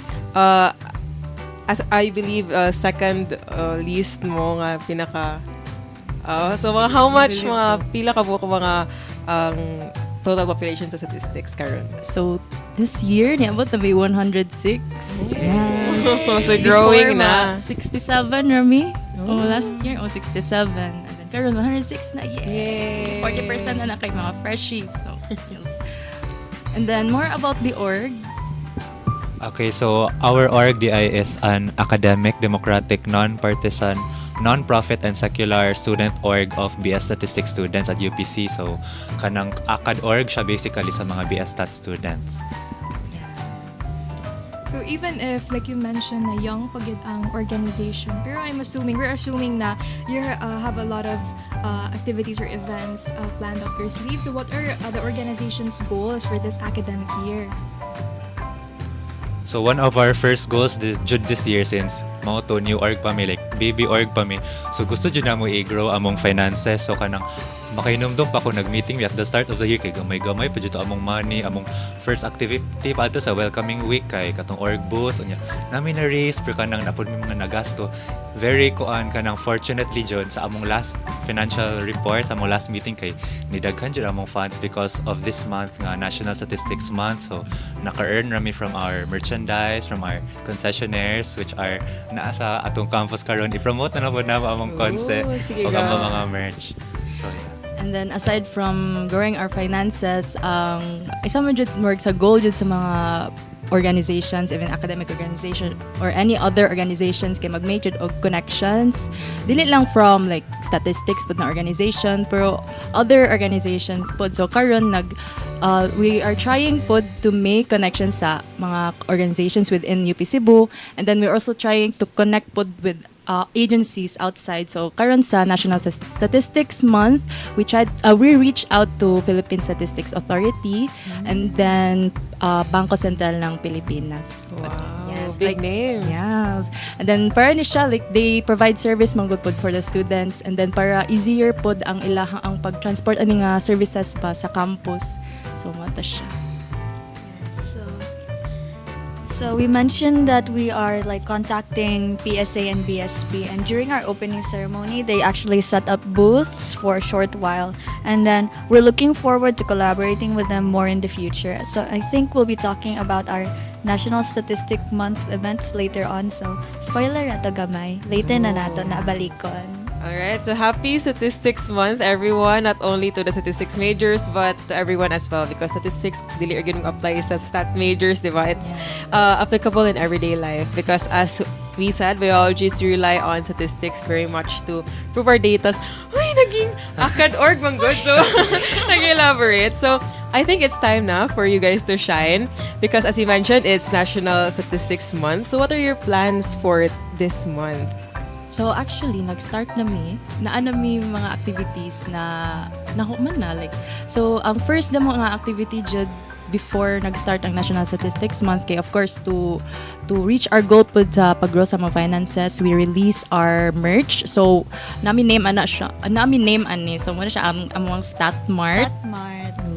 as I believe second least mo nga pinaka so mga how much mga pila ka buok mga total population sa statistics karon. So this year niabot na may 106. Yes. So growing na. 67 Rami. Last year 67. And then karon 106 na. Yay! 40% na kay mga freshies. So yes. And then more about the org. Okay, so our org DI is an academic, democratic, non-partisan, non-profit and secular student org of BS Statistics students at UPC. So kanang ACAD org siya basically sa mga BS Stat students. So even if, like you mentioned, na young pagid ang organization, pero we're assuming na you have a lot of activities or events planned up your sleeve. So what are the organization's goals for this academic year? So one of our first goals this year, since mao to new org pa mi, like baby org pa mi, so gusto jud na mo i-grow among finances. So kanang makainomdom pa ko nag-meeting at the start of the year kay gamay-gamay pa jud among money, among first activity pa ato sa welcoming week kay katong org boost unya nami na raise pero kanang napud mi mga nagasto. Very kanang fortunately jud sa among last financial report sa among last meeting kay nidaghan jud among funds because of this month nga National Statistics Month. So naka-earn rami from our merchandise, from our concessionaires which are naa sa atong campus karon. I-promote na po na among concept o among mga merch. So yeah. And then aside from growing our finances, isa man jud more sa goal jud sa mga organizations, even academic organization or any other organizations kay mag-make jud og connections. Dili lang from like statistics but na organization pero other organizations pod. So karon we are trying pod to make connections sa mga organizations within UP Cebu, and then we're also trying to connect pod with agencies outside. So karon sa National Statistics Month, we reached out to Philippine Statistics Authority and then Bangko Sentral ng Pilipinas. Wow, yes, big names. Yes. And then para ni siya, like they provide service manggod pod for the students, and then para easier pod ang ilahang ang pag-transport ani nga services pa sa campus. So mata siya. So we mentioned that we are like contacting PSA and BSP, and during our opening ceremony, they actually set up booths for a short while, and then we're looking forward to collaborating with them more in the future. So I think we'll be talking about our National Statistic Month events later on. So spoiler ato gamay, later na nato na balikon. Alright, so happy Statistics Month, everyone. Not only to the statistics majors, but to everyone as well. Because statistics, dili again apply sa stat majors, diba? It's applicable in everyday life. Because as we said, biologists rely on statistics very much to prove our data. Uy, naging ACAD org man good. So, nag-elaborate. So, I think it's time now for you guys to shine. Because as you mentioned, it's National Statistics Month. So, what are your plans for this month? So actually, nag-start na mga activities na nahuman na. Like, so, ang first na mga activity jud before nag-start ang National Statistics Month kay of course to reach our goal pod sa pag-grow sa mga finances, we release our merch. So, namin name ani. So, muna siya among Stat Mart.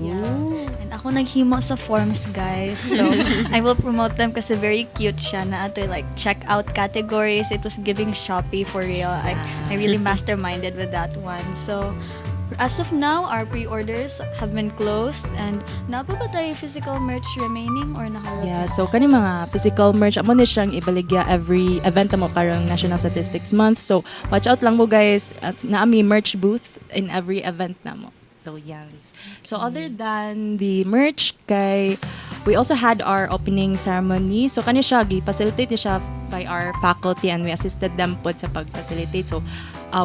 Yeah. And ako naghimo sa forms, guys. So, I will promote them kasi very cute siya na ato like check out categories. It was giving Shopee for real. I really masterminded with that one. So, as of now, our pre-orders have been closed and napa ba tayo physical merch remaining or nakalagay? Yeah, so kani mga physical merch amo ni siyang ibaligya every event mo karong National Statistics Month. So watch out lang mo guys, at naami merch booth in every event namo. So yes. So other than the merch kay we also had our opening ceremony. So kani siya gi-facilitate ni siya by our faculty and we assisted them pod sa pag-facilitate. So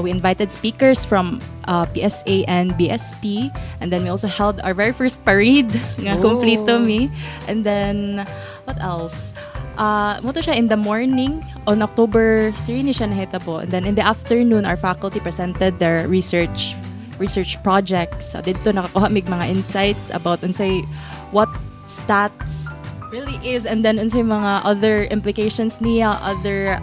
we invited speakers from PSA and BSP, and then we also held our very first parade nga kompleto mi. And then what else? Mo to siya in the morning on October 3 ni siya nahitabo. And then in the afternoon our faculty presented their research projects. So dito nakakuha mig mga insights about unsay what stats really is, and then unsay mga other implications niya, other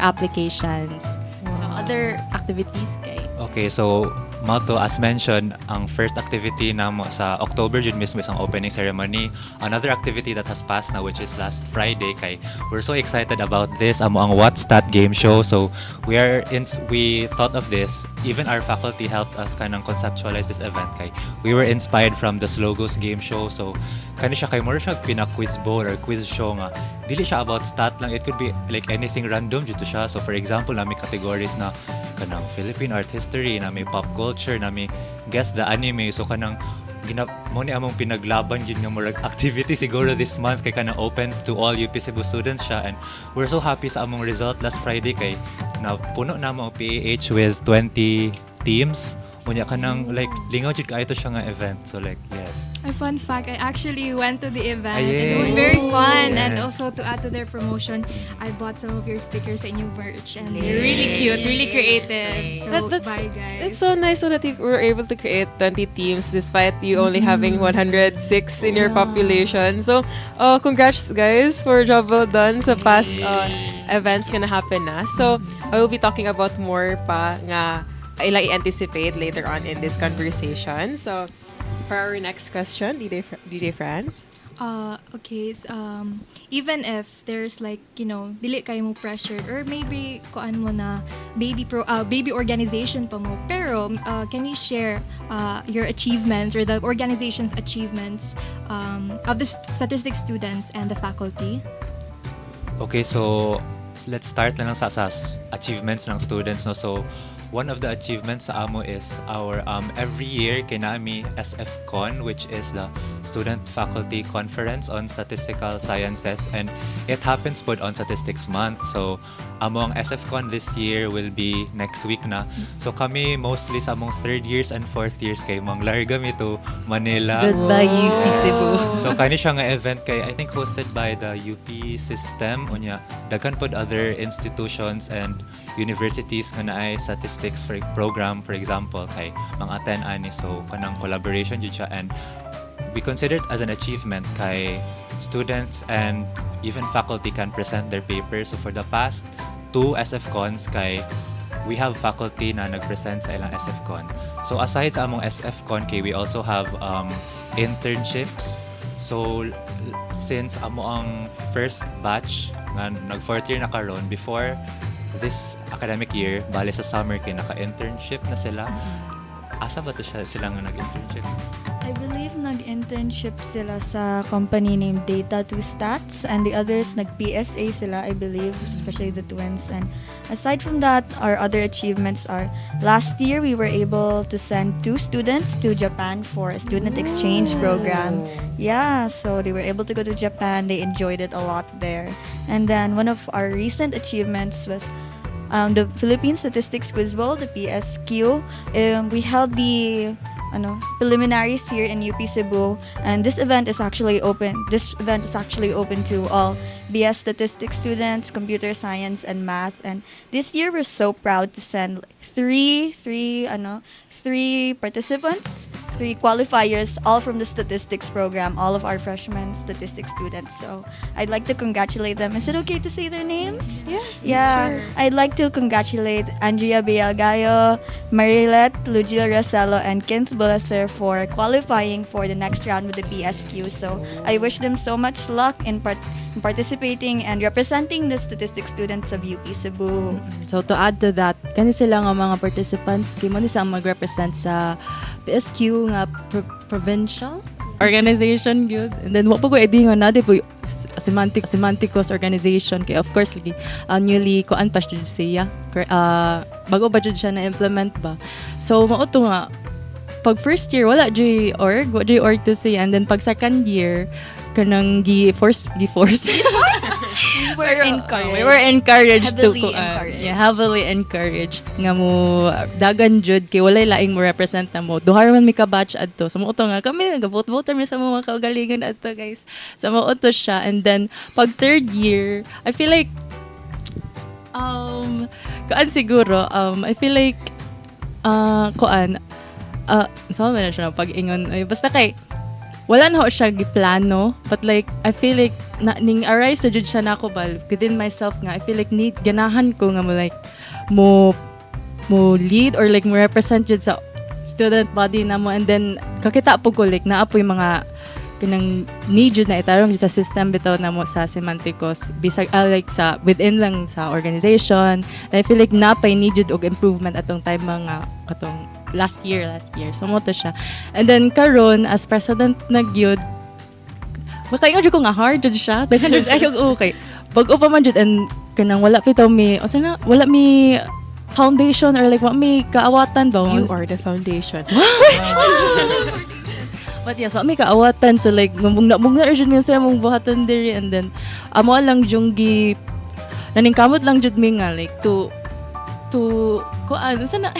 applications. So other activities kay. Okay, so Mato, as mentioned, ang first activity namo sa October jud mismo is ang opening ceremony. Another activity that has passed now, which is last Friday, kay we're so excited about this, amo ang What's That game show. So we thought of this. Even our faculty helped us kanang conceptualize this event. Kay we were inspired from the Slogos game show. So kani siya kay more siya pina-quiz bowl or quiz show nga. Dili siya about stat lang. It could be like anything random dito siya. So for example, nami categories na kanang Philippine art history, nami pop culture, nami guess the anime. So kanang mo ni among pinaglaban yun nga murag activity siguro this month kay kanang open to all UP Cebu students siya, and we're so happy sa among result last Friday kay na puno na mo PAH with 20 teams. Unya kanang like lingaw jud kaayo to siya nga event. So like yes. A fun fact, I actually went to the event. Yay. It was very fun. Yes. And also to add to their promotion, I bought some of your stickers and your merch. And they're really cute, really creative. So bye guys. It's so nice so that you were able to create 20 teams despite you only having 106 in your population. So congrats guys for job well done sa past events gonna happen na. So I will be talking about more pa nga i-anticipate later on in this conversation. So for our next question, DJ France. Okay, so, even if there's like, dili kayo mo pressured or maybe kuan mo na baby organization pa mo, pero can you share your achievements or the organization's achievements of the statistics students and the faculty? Okay, so let's start lang sa achievements ng students, no. So one of the achievements sa amo is our every year kay naami SFCon, which is the Student Faculty Conference on Statistical Sciences, and it happens pod on Statistics Month. So among SFCon this year will be next week na. So kami mostly sa among third years and fourth years kay manglarga mi to Manila. Goodbye UP Cebu. So kani siya nga event kay I think hosted by the UP system, unya daghan pod other institutions and universities nga naay statistics for program, for example kay mang-attend ani. So kanang collaboration jud siya, and we consider it as an achievement kay students and even faculty can present their papers. So for the past 2 SFCons kay we have faculty na nag-present sa ilang SFCon. So aside sa among SFCon kay we also have internships. So since amo ang first batch nga nag fourth year na karon, before this academic year, bale sa summer kay naka-internship na sila. Asa ba to sila nga nag-internship? I believe nag-internship sila sa company named Data2Stats, and the others nag-PSA sila, I believe, especially the twins. And aside from that, our other achievements are last year we were able to send 2 students to Japan for a student exchange program. Yeah, so they were able to go to Japan. They enjoyed it a lot there. And then one of our recent achievements was the Philippine Statistics Quiz Bowl, the PSQ. We held the preliminaries here in UP Cebu, and this event is actually open to all BS statistics students, computer science, and math. And this year we're so proud to send three participants, 3 qualifiers, all from the statistics program, all of our freshmen statistics students. So I'd like to congratulate them. Is it okay to say their names? Yes. Yeah. Sure. I'd like to congratulate Andrea Bialgayo, Marilet Lugil Roselo, and Kins Bulaser for qualifying for the next round with the PSQ. So I wish them so much luck in participating and representing the statistics students of UP Cebu. So to add to that, kani sila nga mga participants kay mo ni sa mag-represent sa PSQ nga provincial organization gyud. And then wa pa ko edingon na di po semanticos organization kay of course lagi newly kuan pa jud siya. Bago pa jud siya na implement ba. So mao to nga pag first year wala jud org to siya, and then pag second year kanang gi-force We were encouraged heavily encouraged nga mo dagan jud kay walay laing mo represent na mo duhar man mi ka batch adto sa mo nga kami nag-vote mi sa mga kaugalingon adto guys sa mo siya. And then pag third year I feel like kuan siguro I feel like kuan sama na siya pag-ingon basta kay wala na ho siya giplano, but like I feel like ning arise sa jud siya nako ba within myself nga I feel like need ganahan ko nga mo like mo lead or like mo represent jud sa student body na mo, and then kakita po ko like naa po yung mga kanang need jud na itarong jud sa system bitaw na mo sa semanticos bisag like sa within lang sa organization, and I feel like napay need jud og improvement atong time mga katong last year so mo to siya. And then karon as president nagyud makaingon jud ko nga hard jud siya daghan jud ayog okay bag-o pa man jud, and kanang wala pitaw mi wala mi foundation or like what mi kaawatan ba. You are the foundation. But yes, what may kaawatan, so like mungna jud mi sa mong buhatan diri, and then amo lang jung gi naningkamot lang jud mi nga like to kuan sana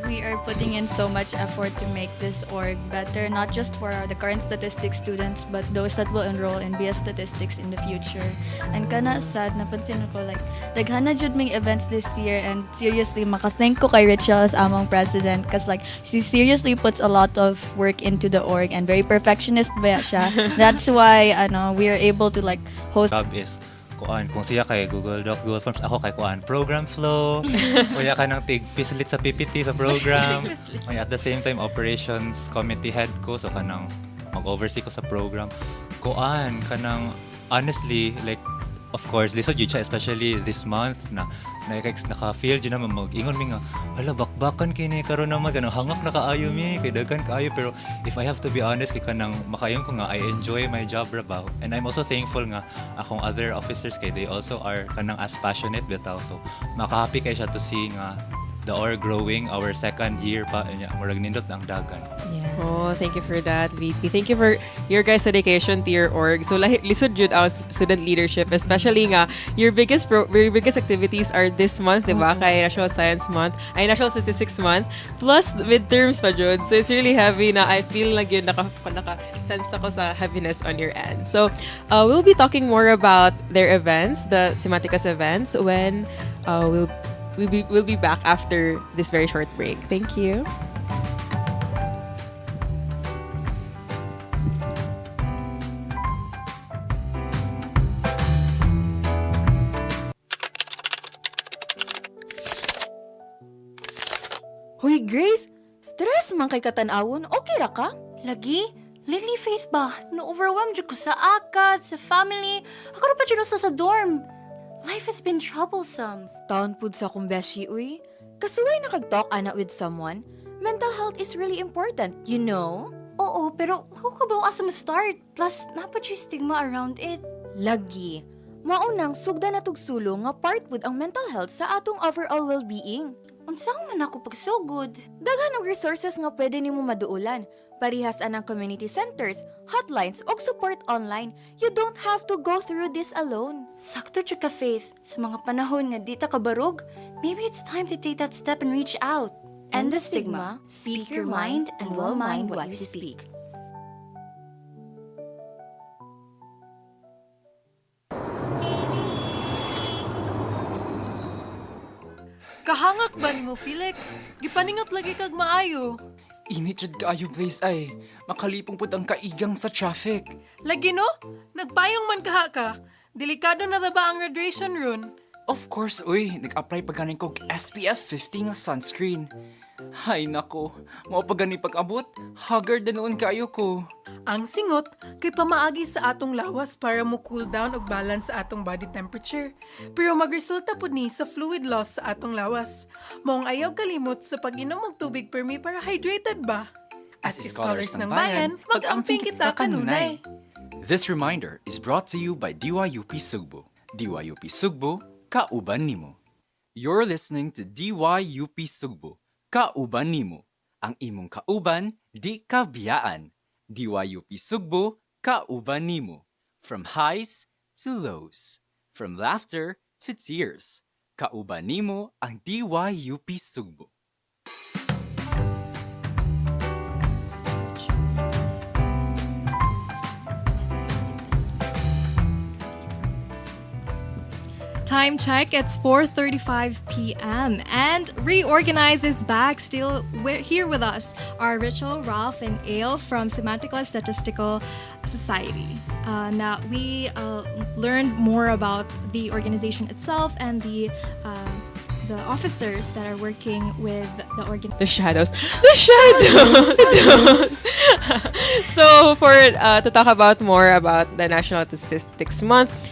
we are putting in so much effort to make this org better, not just for the current statistics students, but those that will enroll in BS Statistics in the future. And kana sad, napansin ko like, daghan na jud ming events this year, and seriously, makathank ko kay Rachel as among president, cause like, she seriously puts a lot of work into the org, and very perfectionist ba siya. That's why, we are able to like, host. Job is kung siya kay Google Docs, Google Forms, ako kay program flow, kuya ka ng pislit sa PPT sa program, at the same time operations committee head ko, so kanang mag-oversee ko sa program, kanang honestly like of course lisod yun siya, especially this month na naka-feel dyan naman mag-ingon mi nga hala bakbakan kini karon naman ganang hangak na kaayo mi kay daghan kaayo, pero if I have to be honest kay kanang makayon ko nga I enjoy my job rabaw, and I'm also thankful nga akong other officers kay they also are kanang as passionate bitaw, so maka-happy kay siya to see nga the org growing our second year pa nya murag nindot ang dagan. Oh, thank you for that, VP. Thank you for your guys' dedication to your org. So lisod jud ang student leadership, especially nga your biggest activities are this month, diba? Kay National Science Month, ay National Statistics Month, plus midterms pa jud. So it's really heavy na I feel like yun naka-sense ako sa heaviness on your end. So we'll be talking more about their events, the Semanticas events, when we'll be back after this very short break. Thank you. Hoy Grace, stress man kay katanawon, okay ra ka? Lagi? Lately, Faith ba? Na-overwhelmed jud ko sa akad, sa family. Ako ra pa jud sa dorm. Life has been troublesome. Taon pud sa akong beshi, uy. Kasuway nakag-talk ana with someone. Mental health is really important, you know? Oo, pero how ka ba asa mo start? Plus, napad yung stigma around it. Lagi. Maunang sugda na tugsulo nga part pud ang mental health sa atong overall well-being. Unsang man ako pagsugod? Daghan og resources nga pwede nimo maduulan. Parihas anang community centers, hotlines, og support online. You don't have to go through this alone. Sakto jud ka, Faith. Sa mga panahon nga di ta kabarog, maybe it's time to take that step and reach out. End the stigma, speak your mind, and will mind what you speak. Kahangak ba ni mo, Felix? Gipaningot lagi kag maayo. Init jud kaayo place ay. Makalipong pud ang kaigang sa traffic. Lagi no? Nagpayong man kaha ka. Delikado na ba ang radiation ron? Of course, uy. Nag-apply pa ganin kog SPF 50 nga sunscreen. Hay nako, mao pa gani pag-abot, haggard na noon kaayo ko. Ang singot, kay pamaagi sa atong lawas para mo cool down og balance sa atong body temperature. Pero magresulta pud ni sa fluid loss sa atong lawas. Maong ayaw kalimot sa pag-inom og tubig permi para hydrated ba? As scholars ng bayan, mag-amping kita kanunay. This reminder is brought to you by DYUP Sugbo. DYUP Sugbo, kauban nimo. You're listening to DYUP Sugbo. Kauban nimo, ang imong kauban, di kabiyaan. DYUP Sugbo, kauban nimo. From highs to lows, from laughter to tears. Kauban nimo ang DYUP Sugbo. Time check, it's 4:35 p.m. and ReOrganize is back, still here with us, are Rachel, Ralph, and Ale from Semantical Statistical Society. Now, we learned more about the organization itself and the officers that are working with the organization. The shadows. So to talk about more about the National Statistics Month,